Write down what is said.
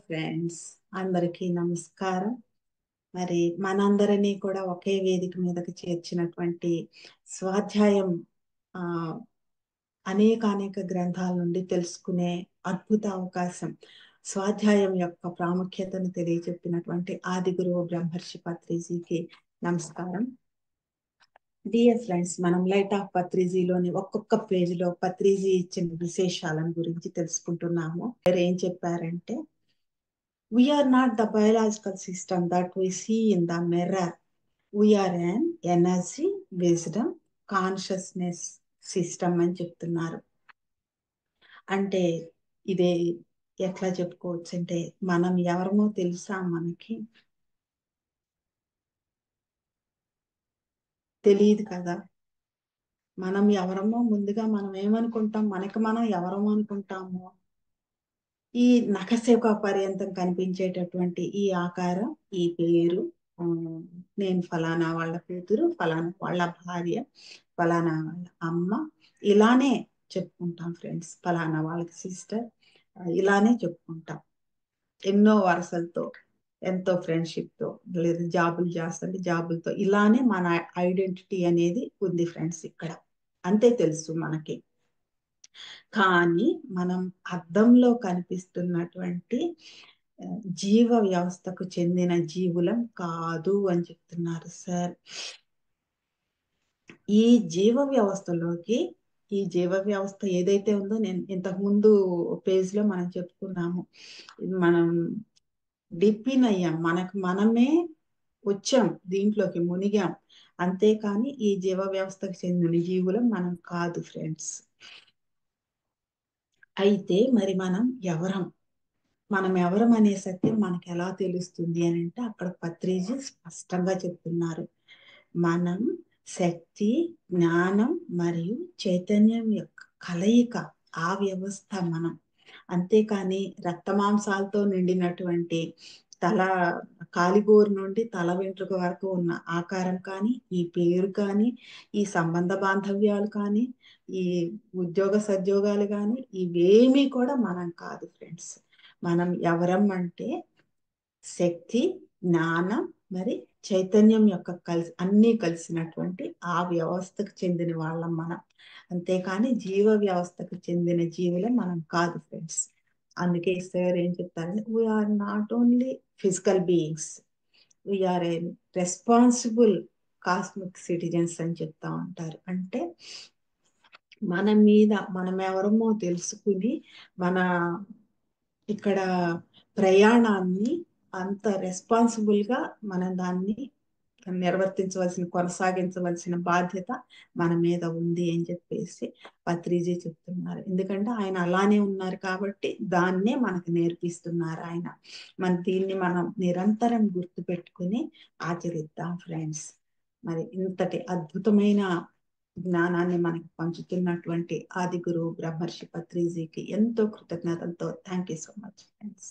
Friends, అందరికీ నమస్కారం. మరి మనందరినీ కూడా ఒకే వేదిక మీదకి చేర్చినటువంటి స్వాధ్యాయం ఆ అనేక గ్రంథాల నుండి తెలుసుకునే అద్భుత అవకాశం. స్వాధ్యాయం యొక్క ప్రాముఖ్యతను తెలియజెప్పినటువంటి ఆది గురువు బ్రహ్మర్షి పత్రిజీకి నమస్కారం. డియర్ ఫ్రెండ్స్, మనం లైట్ ఆఫ్ పత్రిజీలోని ఒక్కొక్క పేజీలో పత్రిజీ ఇచ్చిన విశేషాలను గురించి తెలుసుకుంటున్నాము. ఏం చెప్పారంటే, we are not the biological system that we see in the mirror. We are an energy, wisdom, consciousness system అని చెప్తున్నారు. అంటే ఇదే ఎట్లా చెప్పుకోవచ్చు అంటే, మనం ఎవరమో తెలుసా? మనకి తెలియదు కదా. మనం ఎవరమో ముందుగా మనం ఏమనుకుంటాం, మనకి మనం ఎవరమో అనుకుంటాము. ఈ నఖశిఖ పర్యంతం కనిపించేటటువంటి ఈ ఆకారం, ఈ పేరు, నేను ఫలానా వాళ్ళ కూతురు, ఫలానా వాళ్ళ భార్య, ఫలానా వాళ్ళ అమ్మ, ఇలానే చెప్పుకుంటాం ఫ్రెండ్స్. ఫలానా వాళ్ళకి సిస్టర్, ఇలానే చెప్పుకుంటాం. ఎన్నో వరుసలతో, ఎంతో ఫ్రెండ్షిప్తో, లేదా జాబులు చేస్తుంటే జాబులతో, ఇలానే మన ఐడెంటిటీ అనేది ఉంది ఫ్రెండ్స్. ఇక్కడ అంతే తెలుసు మనకి. కానీ మనం అద్దంలో కనిపిస్తున్నటువంటి జీవ వ్యవస్థకు చెందిన జీవులం కాదు అని చెప్తున్నారు సార్. ఈ జీవ వ్యవస్థలోకి, ఈ జీవ వ్యవస్థ ఏదైతే ఉందో, నేను ఇంతకు ముందు పేజ్ లో మనం చెప్పుకున్నాము, మనం డిప్పిన్ అయ్యాం, మనకు మనమే వచ్చాం, దీంట్లోకి మునిగాం. అంతేకాని ఈ జీవ వ్యవస్థకు చెందిన జీవులం మనం కాదు ఫ్రెండ్స్. అయితే మరి మనం ఎవరం? మనం ఎవరం అనే సత్యం మనకు ఎలా తెలుస్తుంది అని అంటే, అక్కడ పత్రిజీ స్పష్టంగా చెప్తున్నారు. మనం శక్తి, జ్ఞానం మరియు చైతన్యం యొక్క కలయిక, ఆ వ్యవస్థ మనం. అంతేకాని రక్తమాంసాలతో నిండినటువంటి తల, కాలిగోరు నుండి తల వెంట్రుక వరకు ఉన్న ఆకారం కానీ, ఈ పేరు కానీ, ఈ సంబంధ బాంధవ్యాలు కానీ, ఈ ఉద్యోగ సద్యోగాలు కానీ, ఇవేమీ కూడా మనం కాదు ఫ్రెండ్స్. మనం ఎవరం అంటే శక్తి, జ్ఞానం మరి చైతన్యం యొక్క అన్నీ కలిసినటువంటి ఆ వ్యవస్థకు చెందిన వాళ్ళం మనం. అంతేకాని జీవ వ్యవస్థకు చెందిన జీవులం మనం కాదు ఫ్రెండ్స్. అందుకే సార్ ఏం చెప్తారంటే, we're not only physical beings, we're a responsible cosmic citizens అని చెప్తా ఉంటారు. అంటే మన మీద మనం ఎవరమో తెలుసుకుని, మన ఇక్కడ ప్రయాణాన్ని అంత రెస్పాన్సిబుల్ గా మనం దాన్ని కొనసాగించవలసిన బాధ్యత మన మీద ఉంది అని చెప్పేసి పత్రిజీ చెప్తున్నారు. ఎందుకంటే ఆయన అలానే ఉన్నారు కాబట్టి దాన్నే మనకు నేర్పిస్తున్నారు ఆయన. దీన్ని మనం నిరంతరం గుర్తు పెట్టుకుని ఆచరిద్దాం ఫ్రెండ్స్. మరి ఇంతటి అద్భుతమైన జ్ఞానాన్ని మనకు పంచుతున్నటువంటి ఆది గురువు బ్రహ్మర్షి పత్రిజీకి ఎంతో కృతజ్ఞతలతో thank you so much friends.